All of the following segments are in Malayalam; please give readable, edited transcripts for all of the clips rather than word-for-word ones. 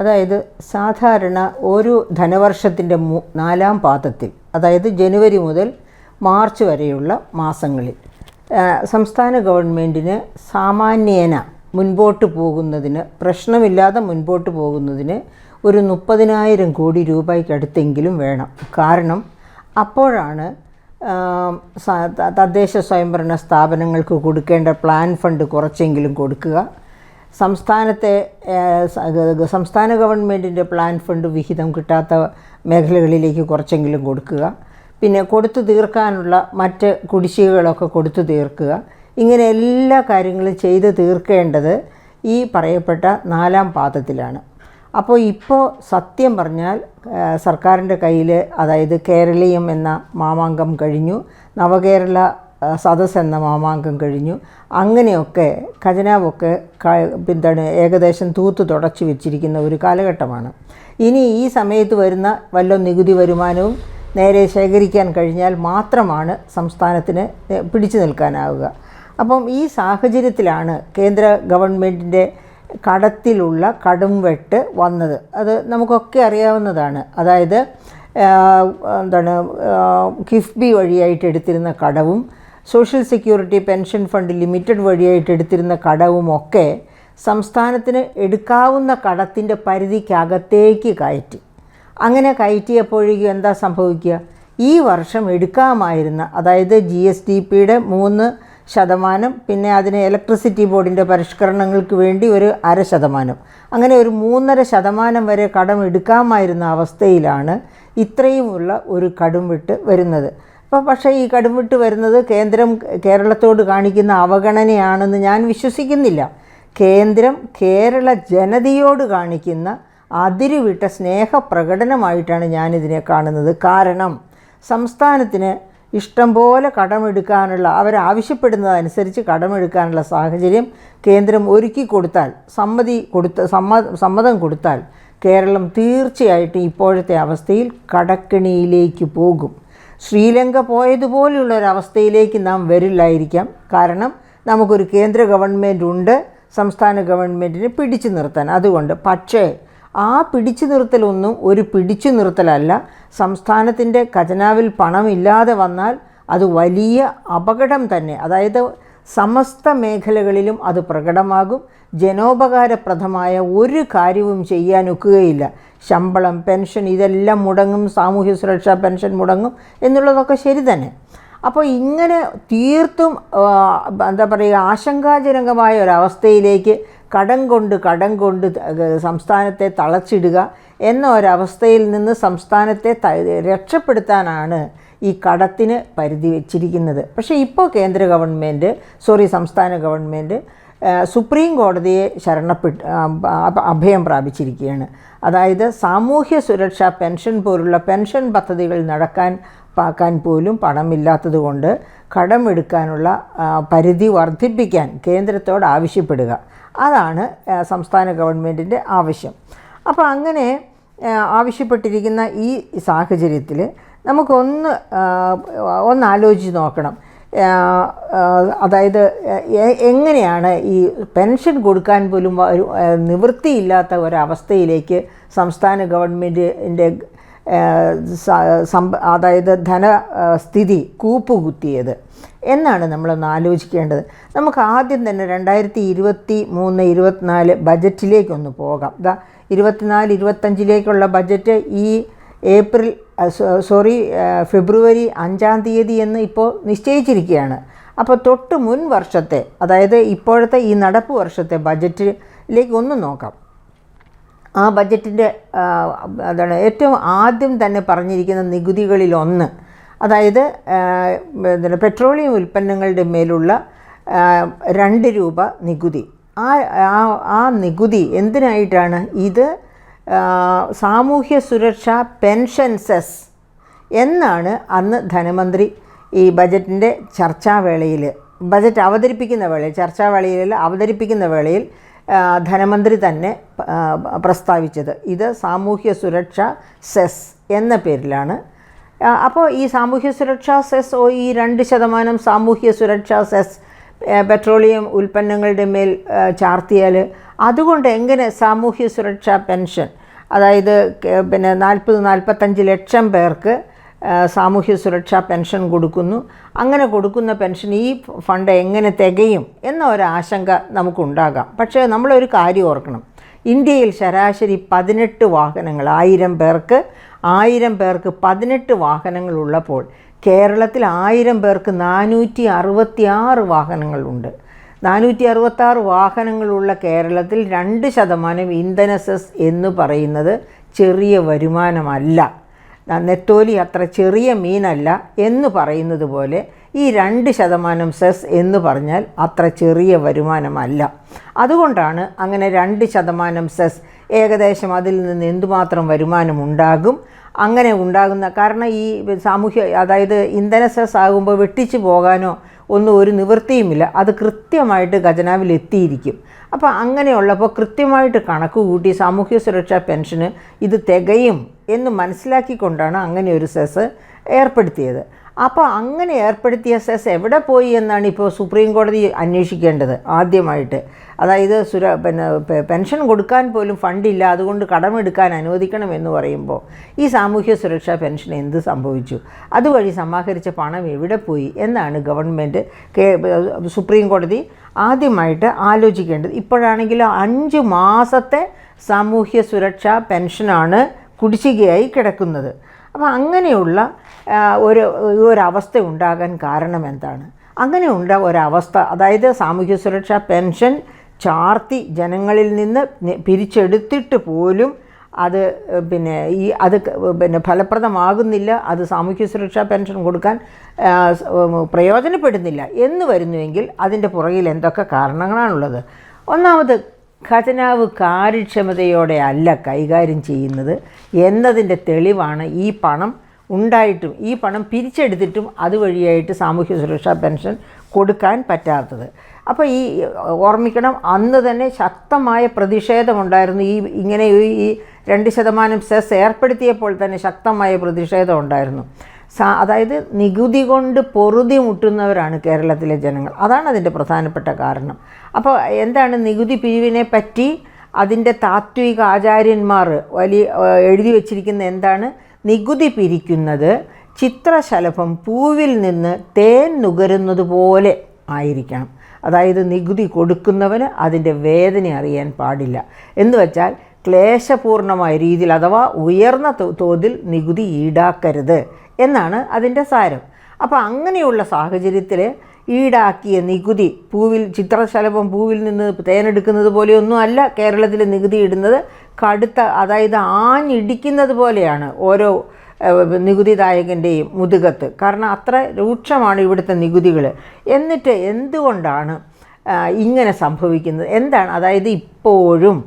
അതായത് സാധാരണ ഒരു ധനവർഷത്തിൻ്റെ 4-ാം പാദത്തിൽ, അതായത് ജനുവരി മുതൽ മാർച്ച് വരെയുള്ള മാസങ്ങളിൽ സംസ്ഥാന ഗവൺമെൻറ്റിന് സാമാന്യേന മുൻപോട്ട് പോകുന്നതിന്, പ്രശ്നമില്ലാതെ മുൻപോട്ട് പോകുന്നതിന് ഒരു 30,000 കോടി രൂപയ്ക്കടുത്തെങ്കിലും വേണം. കാരണം അപ്പോഴാണ് തദ്ദേശ സ്വയംഭരണ സ്ഥാപനങ്ങൾക്ക് കൊടുക്കേണ്ട പ്ലാൻ ഫണ്ട് കുറച്ചെങ്കിലും കൊടുക്കുക, സംസ്ഥാന ഗവൺമെൻറ്റിൻ്റെ പ്ലാൻ ഫണ്ട് വിഹിതം കിട്ടാത്ത മേഖലകളിലേക്ക് കുറച്ചെങ്കിലും കൊടുക്കുക, പിന്നെ കൊടുത്തു തീർക്കാനുള്ള മറ്റ് കുടിശ്ശികകളൊക്കെ കൊടുത്തു തീർക്കുക. ഇങ്ങനെ എല്ലാ കാര്യങ്ങളും ചെയ്ത് തീർക്കേണ്ടത് ഈ പറയപ്പെട്ട 4-ാം പാദത്തിലാണ്. അപ്പോൾ ഇപ്പോൾ സത്യം പറഞ്ഞാൽ സർക്കാരിൻ്റെ കയ്യിൽ, അതായത് കേരളീയം എന്ന മാമാങ്കം കഴിഞ്ഞു, നവകേരള സദസ് എന്ന മാമാങ്കം കഴിഞ്ഞു, അങ്ങനെയൊക്കെ ഖജനാവൊക്കെ ഏകദേശം തൂത്ത് തുടച്ചു വെച്ചിരിക്കുന്ന ഒരു കാലഘട്ടമാണ്. ഇനി ഈ സമയത്ത് വരുന്ന വല്ല നികുതി വരുമാനവും നേരെ ശേഖരിക്കാൻ കഴിഞ്ഞാൽ മാത്രമാണ് സംസ്ഥാനത്തിന് പിടിച്ചു നിൽക്കാനാവുക. അപ്പം ഈ സാഹചര്യത്തിലാണ് കേന്ദ്ര ഗവൺമെൻറ്റിൻ്റെ കടത്തിലുള്ള കടുംവെട്ട് വന്നത്. അത് നമുക്കൊക്കെ അറിയാവുന്നതാണ്. അതായത് കിഫ്ബി വഴിയായിട്ട് എടുത്തിരുന്ന കടവും social security pension fund limited വഴിയായിട്ട് എടുത്തിരുന്ന കടവുമൊക്കെ സംസ്ഥാനത്തിന് എടുക്കാവുന്ന കടത്തിൻ്റെ പരിധിക്കകത്തേക്ക് കയറ്റി. അങ്ങനെ കയറ്റിയപ്പോഴേക്കും എന്താ സംഭവിക്കുക? ഈ വർഷം എടുക്കാമായിരുന്ന, അതായത് GSDPയുടെ 3%, പിന്നെ അതിന് ഇലക്ട്രിസിറ്റി ബോർഡിൻ്റെ പരിഷ്കരണങ്ങൾക്ക് വേണ്ടി ഒരു 0.5%, അങ്ങനെ ഒരു 3.5% വരെ കടം എടുക്കാമായിരുന്ന അവസ്ഥയിലാണ് ഇത്രയുമുള്ള ഒരു കടുംവെട്ട് വരുന്നത്. പക്ഷേ ഈ കടുംവെട്ട് വരുന്നത് കേന്ദ്രം കേരളത്തോട് കാണിക്കുന്ന അവഗണനയാണെന്ന് ഞാൻ വിശ്വസിക്കുന്നില്ല. കേന്ദ്രം കേരള ജനതയോട് കാണിക്കുന്ന അതിരുവിട്ട സ്നേഹപ്രകടനമായിട്ടാണ് ഞാനിതിനെ കാണുന്നത്. കാരണം സംസ്ഥാനത്തിന് ഇഷ്ടം പോലെ കടമെടുക്കാനുള്ള, അവരാവശ്യപ്പെടുന്നതനുസരിച്ച് കടമെടുക്കാനുള്ള സാഹചര്യം കേന്ദ്രം ഒരുക്കി കൊടുത്താൽ, സമ്മതം കൊടുത്താൽ കേരളം തീർച്ചയായിട്ടും ഇപ്പോഴത്തെ അവസ്ഥയിൽ കടക്കെണിയിലേക്ക് പോകും. ശ്രീലങ്ക പോയതുപോലെയുള്ള ഒരവസ്ഥയിലേക്ക് നാം വരില്ലായിരിക്കാം. കാരണം നമുക്കൊരു കേന്ദ്ര ഗവൺമെൻറ് ഉണ്ട്, സംസ്ഥാന ഗവൺമെൻറ്റിനെ പിടിച്ചു നിർത്താൻ. അതുകൊണ്ട് പക്ഷേ ആ പിടിച്ചു നിർത്തലൊന്നും ഒരു പിടിച്ചു നിർത്തലല്ല. സംസ്ഥാനത്തിൻ്റെ ഖജനാവിൽ പണമില്ലാതെ വന്നാൽ അത് വലിയ അപകടം തന്നെ. അതായത് സമസ്ത മേഖലകളിലും അത് പ്രകടമാകും. ജനോപകാരപ്രദമായ ഒരു കാര്യവും ചെയ്യാനൊക്കുകയില്ല. ശമ്പളം, പെൻഷൻ ഇതെല്ലാം മുടങ്ങും, സാമൂഹ്യ സുരക്ഷാ പെൻഷൻ മുടങ്ങും എന്നുള്ളതൊക്കെ ശരി തന്നെ. അപ്പോൾ ഇങ്ങനെ തീർത്തും ആശങ്കാജനകമായ ഒരവസ്ഥയിലേക്ക് കടം കൊണ്ട് സംസ്ഥാനത്തെ തളച്ചിടുക എന്ന ഒരവസ്ഥയിൽ നിന്ന് സംസ്ഥാനത്തെ രക്ഷപ്പെടുത്താനാണ് ഈ കടത്തിന് പരിധി വച്ചിരിക്കുന്നത്. പക്ഷേ ഇപ്പോൾ സംസ്ഥാന ഗവൺമെൻറ് സുപ്രീം കോടതിയെ അഭയം പ്രാപിച്ചിരിക്കുകയാണ്. അതായത് സാമൂഹ്യ സുരക്ഷാ പെൻഷൻ പോലുള്ള പെൻഷൻ പദ്ധതികൾ നടക്കാൻ പോലും പണമില്ലാത്തത് കൊണ്ട് കടമെടുക്കാനുള്ള പരിധി വർദ്ധിപ്പിക്കാൻ കേന്ദ്രത്തോട് ആവശ്യപ്പെടുക. അതാണ് സംസ്ഥാന ഗവൺമെൻറ്റിൻ്റെ ആവശ്യം. അപ്പോൾ അങ്ങനെ ആവശ്യപ്പെട്ടിരിക്കുന്ന ഈ സാഹചര്യത്തിൽ നമുക്കൊന്ന് ആലോചിച്ച് നോക്കണം. അതായത് എങ്ങനെയാണ് ഈ പെൻഷൻ കൊടുക്കാൻ പോലും നിവൃത്തിയില്ലാത്ത ഒരവസ്ഥയിലേക്ക് സംസ്ഥാന ഗവൺമെൻറ്റിൻ്റെ അതായത് ധനസ്ഥിതി കൂപ്പുകുത്തിയത് എന്നാണ് നമ്മളൊന്ന് ആലോചിക്കേണ്ടത്. നമുക്ക് ആദ്യം തന്നെ 2023-24 ബജറ്റിലേക്കൊന്ന് പോകാം. 24-25 ബജറ്റ് ഈ ഫെബ്രുവരി 5-ാം തീയതി എന്ന് ഇപ്പോൾ നിശ്ചയിച്ചിരിക്കുകയാണ്. അപ്പോൾ തൊട്ട് മുൻ വർഷത്തെ, അതായത് ഇപ്പോഴത്തെ ഈ നടപ്പ് വർഷത്തെ ബജറ്റിലേക്ക് ഒന്ന് നോക്കാം. ആ ബജറ്റിൻ്റെ ഏറ്റവും ആദ്യം തന്നെ പറഞ്ഞിരിക്കുന്ന നികുതികളിലൊന്ന്, അതായത് പെട്രോളിയം ഉൽപ്പന്നങ്ങളുടെ മേലുള്ള 2 രൂപ നികുതി. ആ നികുതി എന്തിനായിട്ടാണ്? ഇത് സാമൂഹ്യ സുരക്ഷാ പെൻഷൻ സെസ് എന്നാണ് അന്ന് ധനമന്ത്രി ഈ ബജറ്റിൻ്റെ ബജറ്റ് അവതരിപ്പിക്കുന്ന വേളയിൽ ധനമന്ത്രി തന്നെ പ്രസ്താവിച്ചത്. ഇത് സാമൂഹ്യ സുരക്ഷാ സെസ് എന്ന പേരിലാണ്. അപ്പോൾ ഈ സാമൂഹ്യ സുരക്ഷാ സെസ്, ഈ 2% സാമൂഹ്യ സുരക്ഷാ സെസ് പെട്രോളിയം ഉൽപ്പന്നങ്ങളുടെ മേൽ ചാർത്തിയാൽ അതുകൊണ്ട് എങ്ങനെ സാമൂഹ്യ സുരക്ഷാ പെൻഷൻ, അതായത് പിന്നെ 40-45 ലക്ഷം പേർക്ക് സാമൂഹ്യ സുരക്ഷാ പെൻഷൻ കൊടുക്കുന്നു, അങ്ങനെ കൊടുക്കുന്ന പെൻഷൻ ഈ ഫണ്ട് എങ്ങനെ തികയും എന്ന ഒരാശങ്ക നമുക്കുണ്ടാകാം. പക്ഷേ നമ്മളൊരു കാര്യം ഓർക്കണം, ഇന്ത്യയിൽ ശരാശരി 18 വാഹനങ്ങൾ 1000 പേർക്ക് 18 വാഹനങ്ങളുള്ളപ്പോൾ കേരളത്തിൽ 1000 പേർക്ക് 466 വാഹനങ്ങളുണ്ട്. 466 വാഹനങ്ങളുള്ള കേരളത്തിൽ 2% ഇന്ധന സെസ് എന്ന് പറയുന്നത് ചെറിയ വരുമാനമല്ല. നെത്തോലി അത്ര ചെറിയ മീനല്ല എന്ന് പറയുന്നത് പോലെ ഈ 2% സെസ് എന്ന് പറഞ്ഞാൽ അത്ര ചെറിയ വരുമാനമല്ല. അതുകൊണ്ടാണ് അങ്ങനെ 2% സെസ്, ഏകദേശം അതിൽ നിന്ന് എന്തുമാത്രം വരുമാനമുണ്ടാകും, അങ്ങനെ ഉണ്ടാകുന്ന കാരണം ഈ അതായത് ഇന്ധന സെസ് ആകുമ്പോൾ വെട്ടിച്ചു പോകാനോ ഒന്നും ഒരു നിവൃത്തിയുമില്ല, അത് കൃത്യമായിട്ട് ഖജനാവിൽ എത്തിയിരിക്കും. അപ്പോൾ അങ്ങനെയുള്ളപ്പോൾ കൃത്യമായിട്ട് കണക്ക് കൂട്ടി സാമൂഹ്യ സുരക്ഷാ പെൻഷന് ഇത് തികയും എന്ന് മനസ്സിലാക്കിക്കൊണ്ടാണ് അങ്ങനെ ഒരു സെസ് ഏർപ്പെടുത്തിയത്. അപ്പോൾ അങ്ങനെ ഏർപ്പെടുത്തിയ സെസ് എവിടെ പോയി എന്നാണ് ഇപ്പോൾ സുപ്രീം കോടതി അന്വേഷിക്കേണ്ടത് ആദ്യമായിട്ട്. അതായത് പെൻഷൻ കൊടുക്കാൻ പോലും ഫണ്ടില്ല, അതുകൊണ്ട് കടമെടുക്കാൻ അനുവദിക്കണം എന്ന് പറയുമ്പോൾ ഈ സാമൂഹ്യ സുരക്ഷാ പെൻഷൻ എന്ത് സംഭവിച്ചു, അതുവഴി സമാഹരിച്ച പണം എവിടെ പോയി എന്നാണ് ഗവൺമെൻറ് സുപ്രീം കോടതി ആദ്യമായിട്ട് ആലോചിക്കേണ്ടത്. ഇപ്പോഴാണെങ്കിൽ 5 മാസത്തെ സാമൂഹ്യ സുരക്ഷാ പെൻഷനാണ് കുടിശ്ശികയായി കിടക്കുന്നത്. അപ്പോൾ അങ്ങനെയുള്ള ഒരവസ്ഥ ഉണ്ടാകാൻ കാരണം എന്താണ്? അങ്ങനെ ഒരവസ്ഥ, അതായത് സാമൂഹ്യ സുരക്ഷാ പെൻഷൻ ചാർത്തി ജനങ്ങളിൽ നിന്ന് പിരിച്ചെടുത്തിട്ട് പോലും അത് ഫലപ്രദമാകുന്നില്ല, അത് സാമൂഹ്യ സുരക്ഷാ പെൻഷൻ കൊടുക്കാൻ പ്രയോജനപ്പെടുന്നില്ല എന്ന് വരുന്നുവെങ്കിൽ അതിൻ്റെ പുറകിൽ എന്തൊക്കെ കാരണങ്ങളാണുള്ളത്? ഒന്നാമത്, ഖജനാവ് കാര്യക്ഷമതയോടെ അല്ല കൈകാര്യം ചെയ്യുന്നത് എന്നതിൻ്റെ തെളിവാണ് ഈ പണം ഉണ്ടായിട്ടും ഈ പണം പിരിച്ചെടുത്തിട്ടും അതുവഴിയായിട്ട് സാമൂഹ്യ സുരക്ഷാ പെൻഷൻ കൊടുക്കാൻ പറ്റാത്തത്. അപ്പോൾ ഓർമ്മിക്കണം, അന്ന് തന്നെ ശക്തമായ പ്രതിഷേധമുണ്ടായിരുന്നു. ഇങ്ങനെ ഈ 2% സെസ് ഏർപ്പെടുത്തിയപ്പോൾ തന്നെ ശക്തമായ പ്രതിഷേധം ഉണ്ടായിരുന്നു. അതായത് നികുതി കൊണ്ട് പൊറുതി മുട്ടുന്നവരാണ് കേരളത്തിലെ ജനങ്ങൾ. അതാണ് അതിൻ്റെ പ്രധാനപ്പെട്ട കാരണം. അപ്പോൾ എന്താണ് നികുതി പിരിവിനെ പറ്റി അതിൻ്റെ താത്വിക ആചാര്യന്മാർ എഴുതി വച്ചിരിക്കുന്ന എന്താണ്? നികുതി പിരിക്കുന്നത് ചിത്രശലഭം പൂവിൽ നിന്ന് തേൻ നുകരുന്നത് പോലെ ആയിരിക്കണം. അതായത് നികുതി കൊടുക്കുന്നവന് അതിൻ്റെ വേദന അറിയാൻ പാടില്ല. എന്ന് വെച്ചാൽ ക്ലേശപൂർണമായ രീതിയിൽ അഥവാ ഉയർന്ന തോതിൽ നികുതി ഈടാക്കരുത് എന്നാണ് അതിൻ്റെ സാരം. അപ്പോൾ അങ്ങനെയുള്ള സാഹചര്യത്തിൽ ഈടാക്കിയ നികുതി ചിത്രശലഭം പൂവിൽ നിന്ന് തേനെടുക്കുന്നത് പോലെയൊന്നും അല്ല കേരളത്തിൽ നികുതി ഇടുന്നത്. അതായത് ആഞ്ഞിടിക്കുന്നത് പോലെയാണ് ഓരോ നികുതിദായകൻ്റെയും മുതുകത്ത്. കാരണം അത്ര രൂക്ഷമാണ് ഇവിടുത്തെ നികുതികൾ. എന്നിട്ട് എന്തുകൊണ്ടാണ് ഇങ്ങനെ സംഭവിക്കുന്നത്? എന്താണ്? അതായത് ഇപ്പോഴും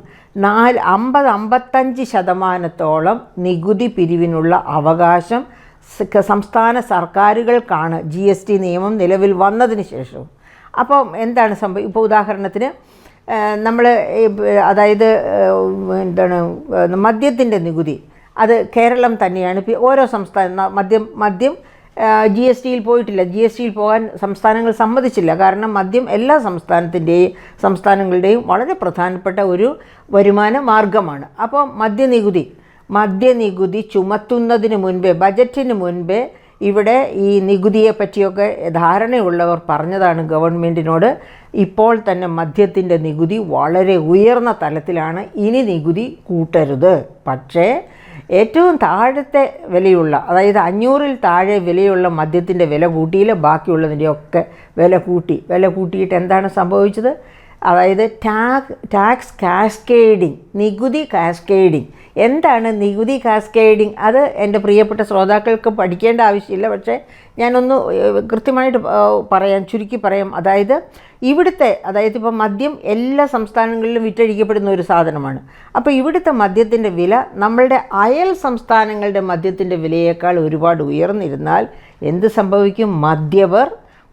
50-55% നികുതി പിരിവിനുള്ള അവകാശം സംസ്ഥാന സർക്കാരുകൾക്കാണ് GST നിയമം നിലവിൽ വന്നതിന് ശേഷം. അപ്പം എന്താണ് ഇപ്പോൾ ഉദാഹരണത്തിന് നമ്മൾ അതായത് മദ്യത്തിൻ്റെ നികുതി, അത് കേരളം തന്നെയാണ്. ഓരോ മദ്യം GSTയിൽ പോയിട്ടില്ല. GSTയിൽ പോകാൻ സംസ്ഥാനങ്ങൾ സമ്മതിച്ചില്ല. കാരണം മദ്യം എല്ലാ സംസ്ഥാനങ്ങളുടെയും വളരെ പ്രധാനപ്പെട്ട ഒരു വരുമാന മാർഗമാണ്. അപ്പോൾ മദ്യനികുതി ചുമത്തുന്നതിന് മുൻപേ, ബജറ്റിന് മുൻപേ ഇവിടെ ഈ നികുതിയെ പറ്റിയൊക്കെ ധാരണയുള്ളവർ പറഞ്ഞതാണ് ഗവൺമെൻറ്റിനോട്, ഇപ്പോൾ തന്നെ മദ്യത്തിൻ്റെ നികുതി വളരെ ഉയർന്ന തലത്തിലാണ്, ഇനി നികുതി കൂട്ടരുത്. പക്ഷേ ഏറ്റവും താഴത്തെ വിലയുള്ള, അതായത് 500-ൽ താഴെ വിലയുള്ള മദ്യത്തിൻ്റെ വില കൂട്ടിയില്ല, ബാക്കിയുള്ളതിൻ്റെയൊക്കെ വില കൂട്ടിയിട്ട് എന്താണ് സംഭവിച്ചത്? അതായത് ടാക്സ് കാസ്കേഡിങ്, നികുതി കാസ്കേഡിങ്. എന്താണ് നികുതി കാസ്കേഡിങ്? അത് എൻ്റെ പ്രിയപ്പെട്ട ശ്രോതാക്കൾക്ക് പഠിക്കേണ്ട ആവശ്യമില്ല, പക്ഷേ ഞാനൊന്ന് കൃത്യമായിട്ട് ചുരുക്കി പറയാം. അതായത് ഇപ്പോൾ മദ്യം എല്ലാ സംസ്ഥാനങ്ങളിലും വിറ്റഴിക്കപ്പെടുന്ന ഒരു സാധനമാണ്. അപ്പോൾ ഇവിടുത്തെ മദ്യത്തിൻ്റെ വില നമ്മളുടെ അയൽ സംസ്ഥാനങ്ങളുടെ മദ്യത്തിൻ്റെ വിലയേക്കാൾ ഒരുപാട് ഉയർന്നിരുന്നാൽ എന്ത് സംഭവിക്കും? മദ്യപർ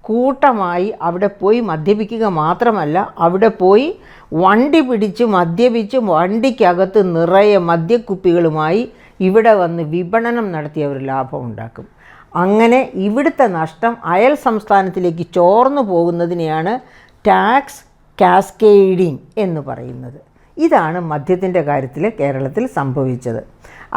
കൂട്ടമായി അവിടെ പോയി മദ്യപിക്കുക മാത്രമല്ല, അവിടെ പോയി വണ്ടി പിടിച്ച് മദ്യപിച്ച് വണ്ടിക്കകത്ത് നിറയെ മദ്യക്കുപ്പികളുമായി ഇവിടെ വന്ന് വിപണനം നടത്തി അവർ ലാഭമുണ്ടാക്കും. അങ്ങനെ ഇവിടുത്തെ നഷ്ടം അയൽ സംസ്ഥാനത്തിലേക്ക് ചോർന്നു പോകുന്നതിനെയാണ് ടാക്സ് കാസ്കേഡിങ് എന്ന് പറയുന്നത്. ഇതാണ് മദ്യത്തിൻ്റെ കാര്യത്തിൽ കേരളത്തിൽ സംഭവിച്ചത്.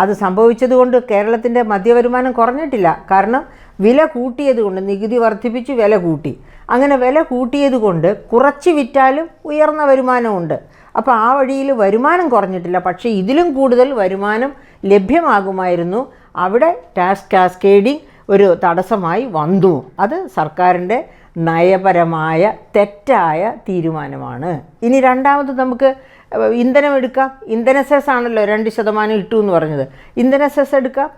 അത് സംഭവിച്ചതുകൊണ്ട് കേരളത്തിൻ്റെ മദ്യവരുമാനം കുറഞ്ഞിട്ടില്ല. കാരണം വില കൂട്ടിയത് കൊണ്ട്, നികുതി വർദ്ധിപ്പിച്ച് വില കൂട്ടി. അങ്ങനെ വില കൂട്ടിയത് കൊണ്ട് കുറച്ച് വിറ്റാലും ഉയർന്ന വരുമാനമുണ്ട്. അപ്പോൾ ആ വഴിയിൽ വരുമാനം കുറഞ്ഞിട്ടില്ല. പക്ഷേ ഇതിലും കൂടുതൽ വരുമാനം ലഭ്യമാകുമായിരുന്നു. അവിടെ ടാക്സ് കാസ്കേഡിങ് ഒരു തടസ്സമായി വന്നു. അത് സർക്കാരിൻ്റെ നയപരമായ തെറ്റായ തീരുമാനമാണ്. ഇനി രണ്ടാമത് നമുക്ക് ഇന്ധനം എടുക്കാം. ഇന്ധന സെസ് ആണല്ലോ 2% ഇട്ടു എന്ന് പറഞ്ഞത്. ഇന്ധന സെസ് എടുക്കാം.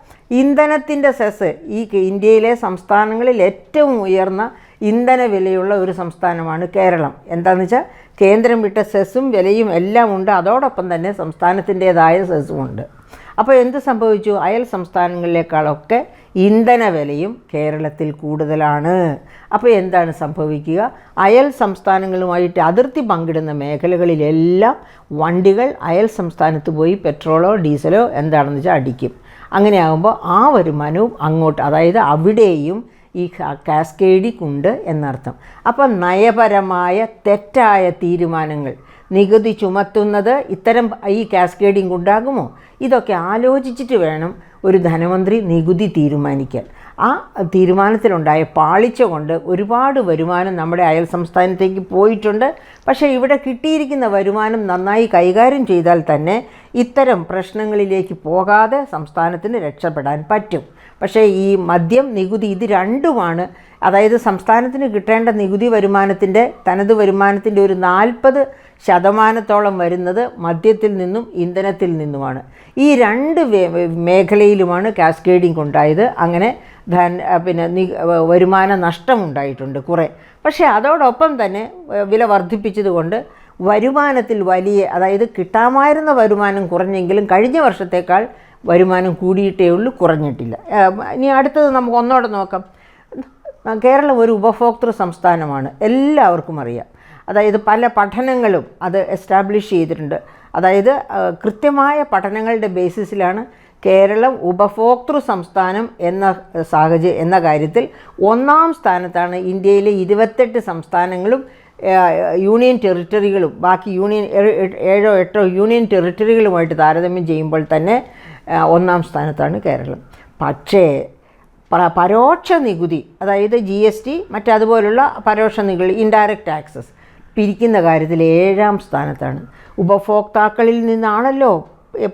ഇന്ധനത്തിൻ്റെ സെസ് ഈ ഇന്ത്യയിലെ സംസ്ഥാനങ്ങളിൽ ഏറ്റവും ഉയർന്ന ഇന്ധന വിലയുള്ള ഒരു സംസ്ഥാനമാണ് കേരളം. എന്താണെന്ന് വെച്ചാൽ കേന്ദ്രം വിട്ട സെസ്സും വിലയും എല്ലാം ഉണ്ട്. അതോടൊപ്പം തന്നെ സംസ്ഥാനത്തിൻ്റേതായ സെസ്സുമുണ്ട്. അപ്പോൾ എന്ത് സംഭവിച്ചു? അയൽ സംസ്ഥാനങ്ങളിലേക്കാളൊക്കെ ഇന്ധന വിലയും കേരളത്തിൽ കൂടുതലാണ്. അപ്പോൾ എന്താണ് സംഭവിക്കുക? അയൽ സംസ്ഥാനങ്ങളുമായിട്ട് അതിർത്തി പങ്കിടുന്ന മേഖലകളിലെല്ലാം വണ്ടികൾ അയൽ സംസ്ഥാനത്ത് പോയി പെട്രോളോ ഡീസലോ എന്താണെന്ന് വെച്ചാൽ അടിക്കും. അങ്ങനെയാകുമ്പോൾ ആ വരുമാനവും അങ്ങോട്ട്, അതായത് അവിടെയും ഈ കാസ്കേഡിംഗ് ഉണ്ട് എന്നർത്ഥം. അപ്പം നയപരമായ തെറ്റായ തീരുമാനങ്ങൾ, നികുതി ചുമത്തുന്നത് ഇത്തരം ഈ കാസ്കേഡിംഗ് ഉണ്ടാകുമോ? ഇതൊക്കെ ആലോചിച്ചിട്ട് വേണം ഒരു ധനമന്ത്രി നികുതി തീരുമാനിക്കാൻ. ആ തീരുമാനത്തിലുണ്ടായ പാളിച്ച കൊണ്ട് ഒരുപാട് വരുമാനം നമ്മുടെ അയൽ സംസ്ഥാനത്തേക്ക് പോയിട്ടുണ്ട്. പക്ഷേ ഇവിടെ കിട്ടിയിരിക്കുന്ന വരുമാനം നന്നായി കൈകാര്യം ചെയ്താൽ തന്നെ ഇത്തരം പ്രശ്നങ്ങളിലേക്ക് പോകാതെ സംസ്ഥാനത്തിന് രക്ഷപ്പെടാൻ പറ്റും. പക്ഷേ ഈ മദ്യം, നികുതി, ഇത് രണ്ടുമാണ്. അതായത് സംസ്ഥാനത്തിന് കിട്ടേണ്ട നികുതി വരുമാനത്തിൻ്റെ, തനത് വരുമാനത്തിൻ്റെ ഒരു 40% വരുന്നത് മദ്യത്തിൽ നിന്നും ഇന്ധനത്തിൽ നിന്നുമാണ്. ഈ രണ്ട് മേഖലയിലുമാണ് കാസ്കേഡിംഗ് ഉണ്ടായത്. അങ്ങനെ വരുമാന നഷ്ടമുണ്ടായിട്ടുണ്ട് കുറേ. പക്ഷേ അതോടൊപ്പം തന്നെ വില വർദ്ധിപ്പിച്ചതുകൊണ്ട് വരുമാനത്തിൽ വലിയ, അതായത് കിട്ടാമായിരുന്ന വരുമാനം കുറഞ്ഞെങ്കിലും കഴിഞ്ഞ വർഷത്തേക്കാൾ വരുമാനം കൂടിയിട്ടേ ഉള്ളൂ, കുറഞ്ഞിട്ടില്ല. ഇനി അടുത്തത് നമുക്ക് ഒന്നോടെ നോക്കാം. കേരളം ഒരു ഉപഭോക്തൃ സംസ്ഥാനമാണ്, എല്ലാവർക്കും അറിയാം. അതായത് പല പഠനങ്ങളും അത് എസ്റ്റാബ്ലിഷ് ചെയ്തിട്ടുണ്ട്. അതായത് കൃത്യമായ പഠനങ്ങളുടെ ബേസിസിലാണ് കേരളം ഉപഭോക്തൃ സംസ്ഥാനം എന്ന കാര്യത്തിൽ 1-ാം സ്ഥാനത്താണ്. ഇന്ത്യയിലെ 28 സംസ്ഥാനങ്ങളും യൂണിയൻ ടെറിട്ടറികളും ബാക്കി 7-8 യൂണിയൻ ടെറിട്ടറികളുമായിട്ട് താരതമ്യം ചെയ്യുമ്പോൾ തന്നെ 1-ാം സ്ഥാനത്താണ് കേരളം. പക്ഷേ പരോക്ഷ നികുതി, അതായത് GST, മറ്റതുപോലുള്ള പരോക്ഷ നികുതി, ഇൻഡയറക്റ്റ് ടാക്സസ് പിരിക്കുന്ന കാര്യത്തിൽ 7-ാം സ്ഥാനത്താണ്. ഉപഭോക്താക്കളിൽ നിന്നാണല്ലോ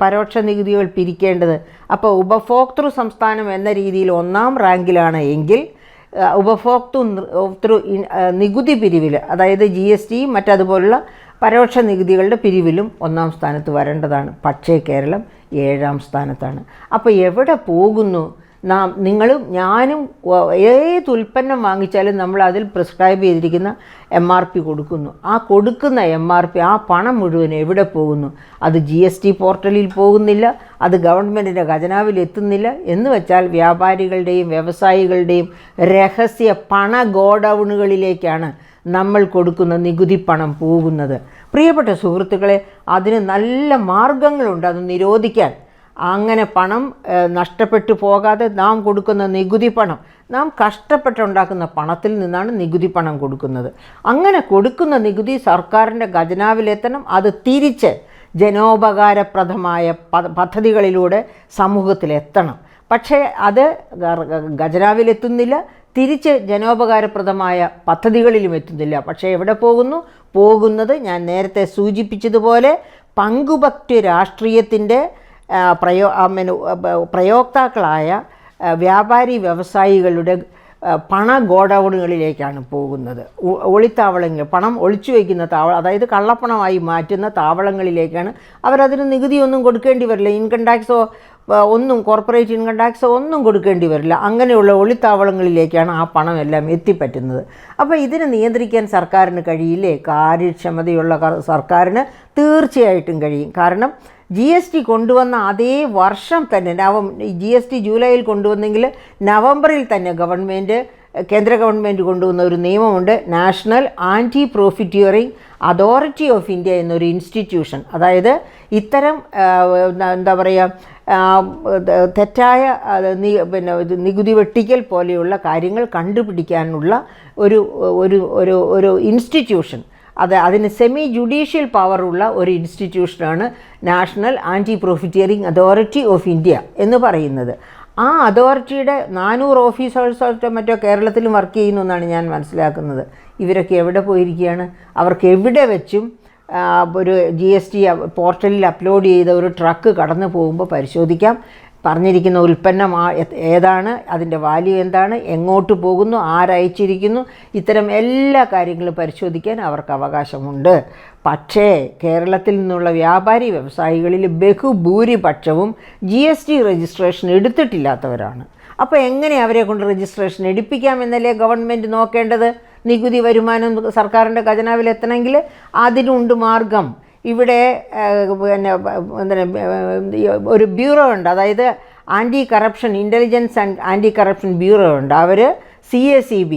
പരോക്ഷ നികുതികൾ പിരിക്കേണ്ടത്. അപ്പോൾ ഉപഭോക്തൃ സംസ്ഥാനം എന്ന രീതിയിൽ 1-ാം റാങ്കിലാണ് എങ്കിൽ ഉപഭോക്തൃ നികുതി പിരിവിൽ, അതായത് GST മറ്റതുപോലുള്ള പരോക്ഷ നികുതികളുടെ പിരിവിലും 1-ാം സ്ഥാനത്ത് വരേണ്ടതാണ്. പക്ഷേ കേരളം 7-ാം സ്ഥാനത്താണ്. അപ്പോൾ എവിടെ പോകുന്നു? നിങ്ങളും ഞാനും ഏത് ഉൽപ്പന്നം വാങ്ങിച്ചാലും നമ്മൾ അതിൽ പ്രിസ്ക്രൈബ് ചെയ്തിരിക്കുന്ന MRP കൊടുക്കുന്നു. ആ കൊടുക്കുന്ന MRP, ആ പണം മുഴുവൻ എവിടെ പോകുന്നു? അത് GST പോർട്ടലിൽ പോകുന്നില്ല, അത് ഗവൺമെൻറ്റിൻ്റെ ഖജനാവിൽ എത്തുന്നില്ല. എന്ന് വെച്ചാൽ വ്യാപാരികളുടെയും വ്യവസായികളുടെയും രഹസ്യ പണ ഗോഡൗണുകളിലേക്കാണ് നമ്മൾ കൊടുക്കുന്ന നികുതി പണം പോകുന്നത്. പ്രിയപ്പെട്ട സുഹൃത്തുക്കളെ, അതിന് നല്ല മാർഗങ്ങളുണ്ട് അത് നിരോധിക്കാൻ. അങ്ങനെ പണം നഷ്ടപ്പെട്ടു പോകാതെ നാം കൊടുക്കുന്ന നികുതി പണം, നാം കഷ്ടപ്പെട്ടുണ്ടാക്കുന്ന പണത്തിൽ നിന്നാണ് നികുതി പണം കൊടുക്കുന്നത്. അങ്ങനെ കൊടുക്കുന്ന നികുതി സർക്കാരിൻ്റെ ഖജനാവിലെത്തണം. അത് തിരിച്ച് ജനോപകാരപ്രദമായ പദ്ധതികളിലൂടെ സമൂഹത്തിലെത്തണം. പക്ഷേ അത് ഖജനാവിലെത്തുന്നില്ല, തിരിച്ച് ജനോപകാരപ്രദമായ പദ്ധതികളിലും എത്തുന്നില്ല. പക്ഷേ എവിടെ പോകുന്നത് ഞാൻ നേരത്തെ സൂചിപ്പിച്ചതുപോലെ പങ്കുപറ്റ് രാഷ്ട്രീയത്തിൻ്റെ പ്രയോക്താക്കളായ വ്യാപാരി വ്യവസായികളുടെ പണ ഗോഡൗണുകളിലേക്കാണ് പോകുന്നത്. ഒളിത്താവളങ്ങൾ, പണം ഒളിച്ചു വയ്ക്കുന്ന അതായത് കള്ളപ്പണമായി മാറ്റുന്ന താവളങ്ങളിലേക്കാണ്. അവരതിന് നികുതിയൊന്നും കൊടുക്കേണ്ടി വരില്ല. ഇൻകം ടാക്സോ ഒന്നും, കോർപ്പറേറ്റ് ഇൻകം ടാക്സോ ഒന്നും കൊടുക്കേണ്ടി വരില്ല. അങ്ങനെയുള്ള ഒളിത്താവളങ്ങളിലേക്കാണ് ആ പണം എല്ലാം എത്തിപ്പറ്റുന്നത്. അപ്പോൾ ഇതിനെ നിയന്ത്രിക്കാൻ സർക്കാരിന് കഴിയില്ലേ? കാര്യക്ഷമതയുള്ള സർക്കാരിന് തീർച്ചയായിട്ടും കഴിയും. കാരണം GST കൊണ്ടുവന്ന അതേ വർഷം തന്നെ, GST ജൂലൈയിൽ കൊണ്ടുവന്നെങ്കിൽ നവംബറിൽ തന്നെ കേന്ദ്ര ഗവൺമെൻറ് കൊണ്ടുവന്ന ഒരു നിയമമുണ്ട്. National anti profiteering authority of India എന്നൊരു ഇൻസ്റ്റിറ്റ്യൂഷൻ. അതായത് ഇത്തരം തെറ്റായ നികുതി വെട്ടിക്കൽ പോലെയുള്ള കാര്യങ്ങൾ കണ്ടുപിടിക്കാനുള്ള ഒരു ഒരു ഒരു ഒരു ഇൻസ്റ്റിറ്റ്യൂഷൻ, അതിന് സെമി ജുഡീഷ്യൽ പവറുള്ള ഒരു ഇൻസ്റ്റിറ്റ്യൂഷനാണ് national anti profiteering authority of India എന്ന് പറയുന്നത്. ആ അതോറിറ്റിയുടെ 400 ഓഫീസേഴ്സോ മറ്റോ കേരളത്തിലും വർക്ക് ചെയ്യുന്നു എന്നാണ് ഞാൻ മനസ്സിലാക്കുന്നത്. ഇവരൊക്കെ എവിടെ പോയിരിക്കുകയാണ്? അവർക്ക് എവിടെ വെച്ചും ഒരു GST പോർട്ടലിൽ അപ്ലോഡ് ചെയ്ത ഒരു ട്രക്ക് കടന്നു പോകുമ്പോൾ പരിശോധിക്കാം, പറഞ്ഞിരിക്കുന്ന ഉൽപ്പന്നം ഏതാണ്, അതിൻ്റെ വാല്യൂ എന്താണ്, എങ്ങോട്ട് പോകുന്നു, ആരയച്ചിരിക്കുന്നു, ഇത്തരം എല്ലാ കാര്യങ്ങളും പരിശോധിക്കാൻ അവർക്ക് അവകാശമുണ്ട്. പക്ഷേ കേരളത്തിൽ നിന്നുള്ള വ്യാപാരി വ്യവസായികളിൽ ബഹുഭൂരിപക്ഷവും GST രജിസ്ട്രേഷൻ എടുത്തിട്ടില്ലാത്തവരാണ്. അപ്പോൾ എങ്ങനെ അവരെ കൊണ്ട് രജിസ്ട്രേഷൻ എടുപ്പിക്കാമെന്നല്ലേ ഗവൺമെൻറ് നോക്കേണ്ടത്? നികുതി വരുമാനം സർക്കാരിൻ്റെ ഖജനാവിൽ എത്തണമെങ്കിൽ അതിനുണ്ട് മാർഗം. ഇവിടെ ഒരു ബ്യൂറോ ഉണ്ട്, അതായത് anti corruption intelligence and anti corruption bureau ഉണ്ട്. അവർ CACB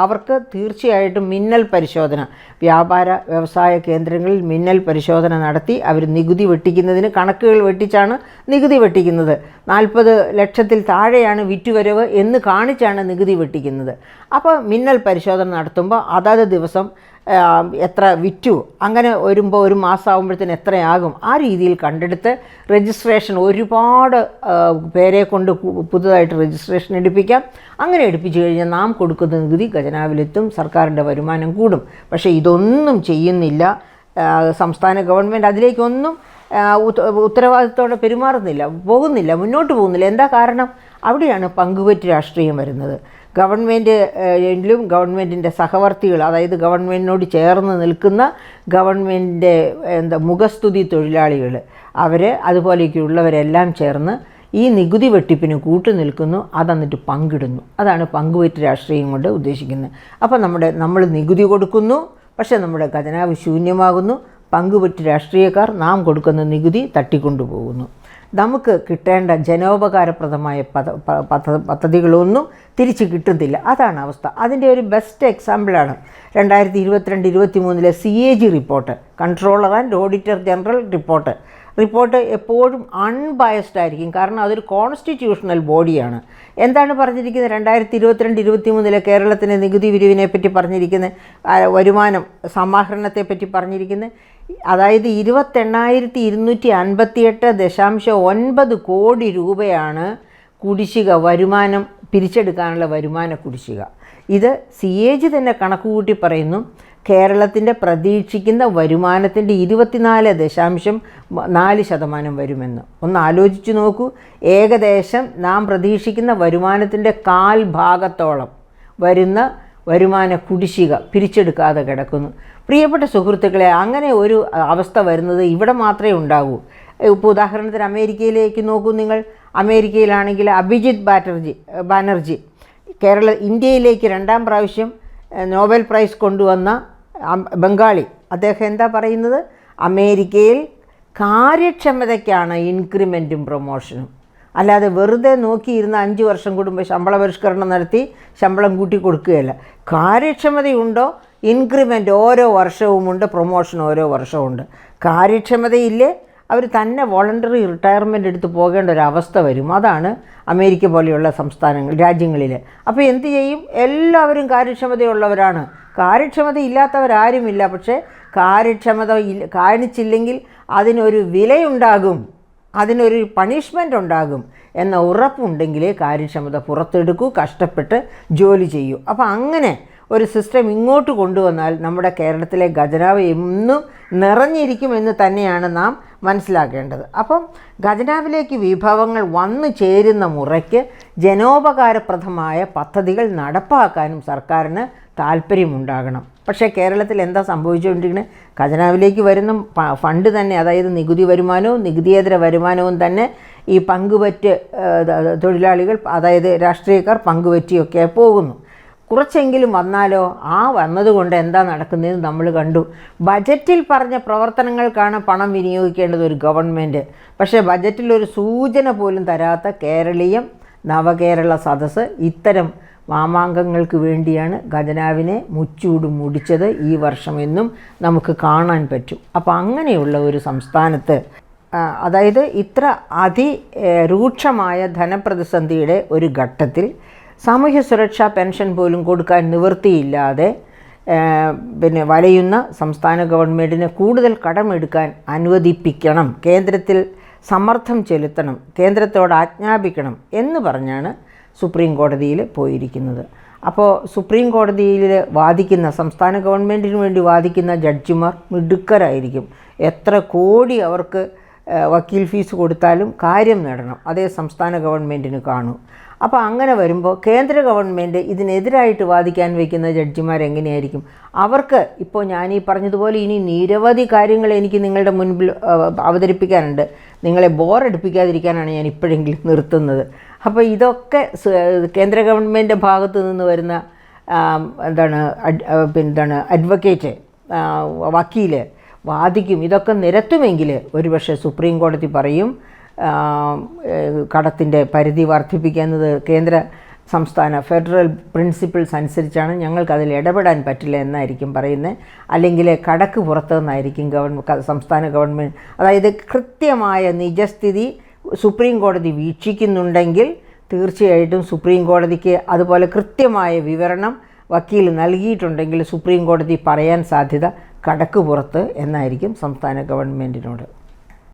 അവർക്ക് തീർച്ചയായിട്ടും മിന്നൽ പരിശോധന, വ്യാപാര വ്യവസായ കേന്ദ്രങ്ങളിൽ മിന്നൽ പരിശോധന നടത്തി അവർ നികുതി വെട്ടിക്കുന്നതിന് കണക്കുകൾ വെട്ടിച്ചാണ് നികുതി വെട്ടിക്കുന്നത്. 40 ലക്ഷത്തിൽ താഴെയാണ് വിറ്റുവരവ് എന്ന് കാണിച്ചാണ് നികുതി വെട്ടിക്കുന്നത്. അപ്പോൾ മിന്നൽ പരിശോധന നടത്തുമ്പോൾ അതാത് ദിവസം എത്ര വിറ്റു, അങ്ങനെ വരുമ്പോൾ ഒരു മാസമാകുമ്പോഴത്തേന് എത്രയാകും, ആ രീതിയിൽ കണ്ടെടുത്ത് രജിസ്ട്രേഷൻ ഒരുപാട് പേരെ കൊണ്ട് പുതുതായിട്ട് രജിസ്ട്രേഷൻ എടുപ്പിക്കാം. അങ്ങനെ എടുപ്പിച്ചു കഴിഞ്ഞാൽ നാം കൊടുക്കുന്ന നികുതി ഖജനാവിലെത്തും, സർക്കാരിൻ്റെ വരുമാനം കൂടും. പക്ഷേ ഇതൊന്നും ചെയ്യുന്നില്ല സംസ്ഥാന ഗവൺമെൻറ്. അതിലേക്കൊന്നും ഉത്തരവാദിത്തത്തോടെ പോകുന്നില്ല, മുന്നോട്ട് പോകുന്നില്ല. എന്താ കാരണം? അവിടെയാണ് പങ്കുപറ്റ് രാഷ്ട്രീയം വരുന്നത്. ഗവൺമെൻറ്റിലും ഗവൺമെൻറ്റിൻ്റെ സഹവർത്തികൾ, അതായത് ഗവൺമെൻറ്റിനോട് ചേർന്ന് നിൽക്കുന്ന ഗവൺമെൻറ്റിൻ്റെ മുഖസ്തുതി തൊഴിലാളികൾ, അതുപോലെയൊക്കെയുള്ളവരെല്ലാം ചേർന്ന് ഈ നികുതി വെട്ടിപ്പിന് കൂട്ടുനിൽക്കുന്നു, അതെന്നിട്ട് പങ്കിടുന്നു. അതാണ് പങ്കുപറ്റ് രാഷ്ട്രീയം കൊണ്ട് ഉദ്ദേശിക്കുന്നത്. അപ്പോൾ നമ്മൾ നികുതി കൊടുക്കുന്നു, പക്ഷേ നമ്മുടെ ഖജനാവ് ശൂന്യമാകുന്നു. പങ്കുപറ്റ് രാഷ്ട്രീയക്കാർ നാം കൊടുക്കുന്ന നികുതി തട്ടിക്കൊണ്ടുപോകുന്നു. നമുക്ക് കിട്ടേണ്ട ജനോപകാരപ്രദമായ പദ്ധതികളൊന്നും തിരിച്ച് കിട്ടുന്നില്ല. അതാണ് അവസ്ഥ. അതിൻ്റെ ഒരു ബെസ്റ്റ് എക്സാമ്പിളാണ് 2022-23 CAG report, controller and auditor general report എപ്പോഴും അൺബയസ്ഡ് ആയിരിക്കും. കാരണം അതൊരു കോൺസ്റ്റിറ്റ്യൂഷണൽ ബോഡിയാണ്. എന്താണ് പറഞ്ഞിരിക്കുന്നത്? 2022-23 കേരളത്തിൻ്റെ നികുതി പിരിവിനെ പറ്റി പറഞ്ഞിരിക്കുന്നത്, വരുമാനം സമാഹരണത്തെപ്പറ്റി പറഞ്ഞിരിക്കുന്നത്, അതായത് 28,258.9 കോടി രൂപയാണ് കുടിശ്ശിക, വരുമാനം പിരിച്ചെടുക്കാനുള്ള വരുമാന കുടിശ്ശിക. ഇത് CAG തന്നെ കണക്കുകൂട്ടി പറയുന്നു. കേരളത്തിൻ്റെ പ്രതീക്ഷിക്കുന്ന വരുമാനത്തിൻ്റെ 24.4% വരുമെന്ന്. ഒന്ന് ആലോചിച്ച് നോക്കൂ. ഏകദേശം നാം പ്രതീക്ഷിക്കുന്ന വരുമാനത്തിൻ്റെ 1/4 വരുന്ന വരുമാന കുടിശ്ശിക പിരിച്ചെടുക്കാതെ കിടക്കുന്നു. പ്രിയപ്പെട്ട സുഹൃത്തുക്കളെ, അങ്ങനെ ഒരു അവസ്ഥ വരുന്നത് ഇവിടെ മാത്രമേ ഉണ്ടാകൂ. ഇപ്പോൾ ഉദാഹരണത്തിന് അമേരിക്കയിലേക്ക് നോക്കൂ നിങ്ങൾ. അമേരിക്കയിലാണെങ്കിൽ അഭിജിത്ത് ബാനർജി ഇന്ത്യയിലേക്ക് 2ാം പ്രാവശ്യം നോബൽ പ്രൈസ് കൊണ്ടുവന്ന ബംഗാളി, അദ്ദേഹം എന്താ പറയുന്നത്? അമേരിക്കയിൽ കാര്യക്ഷമതയ്ക്കാണ് ഇൻക്രിമെൻറ്റും പ്രൊമോഷനും, അല്ലാതെ വെറുതെ നോക്കിയിരുന്ന 5 വർഷം കൂടുമ്പോൾ ശമ്പള പരിഷ്കരണം നടത്തി ശമ്പളം കൂട്ടി കൊടുക്കുകയല്ല. കാര്യക്ഷമതയുണ്ടോ, ഇൻക്രിമെൻ്റ് ഓരോ വർഷവുമുണ്ട്, പ്രൊമോഷൻ ഓരോ വർഷവുമുണ്ട്. കാര്യക്ഷമതയില്ലേ, അവർ തന്നെ വോളണ്ടറി റിട്ടയർമെൻ്റ് എടുത്ത് പോകേണ്ട ഒരു അവസ്ഥ വരും. അതാണ് അമേരിക്ക പോലെയുള്ള രാജ്യങ്ങളിൽ. അപ്പോൾ എന്തു ചെയ്യും? എല്ലാവരും കാര്യക്ഷമതയുള്ളവരാണ്. കാര്യക്ഷമത ഇല്ലാത്തവരാരുമില്ല. പക്ഷേ കാര്യക്ഷമത കാണിച്ചില്ലെങ്കിൽ അതിനൊരു വിലയുണ്ടാകും, അതിനൊരു പണിഷ്മെൻ്റ് ഉണ്ടാകും എന്ന ഉറപ്പുണ്ടെങ്കിലേ കാര്യക്ഷമത പുറത്തെടുക്കൂ, കഷ്ടപ്പെട്ട് ജോലി ചെയ്യൂ. അപ്പോൾ അങ്ങനെ ഒരു സിസ്റ്റം ഇങ്ങോട്ട് കൊണ്ടുവന്നാൽ നമ്മുടെ കേരളത്തിലെ ഖജനാവ് എന്നും നിറഞ്ഞിരിക്കുമെന്ന് തന്നെയാണ് നാം മനസ്സിലാക്കേണ്ടത്. അപ്പം ഖജനാവിലേക്ക് വിഭവങ്ങൾ വന്നു ചേരുന്ന മുറയ്ക്ക് ജനോപകാരപ്രദമായ പദ്ധതികൾ നടപ്പാക്കാനും സർക്കാരിന് താല്പര്യമുണ്ടാകണം. പക്ഷേ കേരളത്തിൽ എന്താ സംഭവിച്ചുകൊണ്ടിരിക്കുന്നത്? ഖജനാവിലേക്ക് വരുന്ന ഫണ്ട് തന്നെ, അതായത് നികുതി വരുമാനവും നികുതിയേതര വരുമാനവും തന്നെ ഈ പങ്കുപറ്റ് തൊഴിലാളികൾ, അതായത് രാഷ്ട്രീയക്കാർ പങ്കുപറ്റിയൊക്കെ പോകുന്നു. കുറച്ചെങ്കിലും വന്നാലോ, വന്നതുകൊണ്ട് എന്താ നടക്കുന്നതെന്ന് നമ്മൾ കണ്ടു. ബജറ്റിൽ പറഞ്ഞ പ്രവർത്തനങ്ങൾക്കാണ് പണം വിനിയോഗിക്കേണ്ടത് ഒരു ഗവൺമെൻറ്. പക്ഷേ ബജറ്റിൽ ഒരു സൂചന പോലും തരാത്ത കേരളീയം നവകേരള സദസ്സ് ഇത്തരം മാമാങ്കങ്ങൾക്ക് വേണ്ടിയാണ് ഖജനാവിനെ മുച്ചൂട് മുടിച്ചത് ഈ വർഷമെന്നും നമുക്ക് കാണാൻ പറ്റും. അപ്പോൾ അങ്ങനെയുള്ള ഒരു സംസ്ഥാനത്ത് അതായത് ഇത്ര രൂക്ഷമായ ധനപ്രതിസന്ധിയുടെ ഒരു ഘട്ടത്തിൽ സാമൂഹ്യ സുരക്ഷാ പെൻഷൻ പോലും കൊടുക്കാൻ നിവൃത്തിയില്ലാതെ വലയുന്ന സംസ്ഥാന ഗവൺമെൻറ്റിനെ കൂടുതൽ കടമെടുക്കാൻ അനുവദിപ്പിക്കണം, കേന്ദ്രത്തിൽ സമ്മർദ്ദം ചെലുത്തണം, കേന്ദ്രത്തോട് ആജ്ഞാപിക്കണം എന്ന് പറഞ്ഞാണ് സുപ്രീം കോടതിയിൽ പോയിരിക്കുന്നത്. അപ്പോൾ സുപ്രീം കോടതിയിൽ വാദിക്കുന്ന, സംസ്ഥാന ഗവൺമെൻറ്റിന് വേണ്ടി വാദിക്കുന്ന ജഡ്ജിമാർ മിടുക്കരായിരിക്കും. എത്ര കോടി അവർക്ക് വക്കീൽ ഫീസ് കൊടുത്താലും കാര്യം നേടണം, അതേ സംസ്ഥാന ഗവൺമെൻറ്റിന് കാണൂ. അപ്പോൾ അങ്ങനെ വരുമ്പോൾ കേന്ദ്ര ഗവൺമെൻറ് ഇതിനെതിരായിട്ട് വാദിക്കാൻ വയ്ക്കുന്ന ജഡ്ജിമാരെങ്ങനെയായിരിക്കും? അവർക്ക് ഇപ്പോൾ ഞാനീ പറഞ്ഞതുപോലെ ഇനി നിരവധി കാര്യങ്ങൾ എനിക്ക് നിങ്ങളുടെ മുൻപിൽ അവതരിപ്പിക്കാനുണ്ട്. നിങ്ങളെ ബോറടിപ്പിക്കാതിരിക്കാനാണ് ഞാൻ ഇപ്പോഴെങ്കിലും നിർത്തുന്നത്. അപ്പോൾ ഇതൊക്കെ കേന്ദ്ര ഗവൺമെൻറ് ഭാഗത്തു നിന്ന് വരുന്ന അഡ്വക്കേറ്റ്, വക്കീൽ വാദിക്കും. ഇതൊക്കെ നിരത്തുമെങ്കിൽ ഒരുപക്ഷെ സുപ്രീം കോടതി പറയും കടത്തിൻ്റെ പരിധി വർദ്ധിപ്പിക്കുന്നത് കേന്ദ്ര സംസ്ഥാന ഫെഡറൽ പ്രിൻസിപ്പിൾസ് അനുസരിച്ചാണ്, ഞങ്ങൾക്കതിൽ ഇടപെടാൻ പറ്റില്ല എന്നായിരിക്കും പറയുന്നത്. അല്ലെങ്കിൽ കടക്ക് പുറത്തുനിന്നായിരിക്കും സംസ്ഥാന ഗവൺമെൻറ്, അതായത് കൃത്യമായ നിജസ്ഥിതി സുപ്രീം കോടതി വീക്ഷിക്കുന്നുണ്ടെങ്കിൽ തീർച്ചയായിട്ടും സുപ്രീം കോടതിക്ക് അതുപോലെ കൃത്യമായ വിവരണം വക്കീൽ നൽകിയിട്ടുണ്ടെങ്കിൽ സുപ്രീം കോടതി പറയാൻ സാധ്യത കടക്ക് പുറത്ത് എന്നായിരിക്കും സംസ്ഥാന ഗവൺമെൻറ്റിനോട്.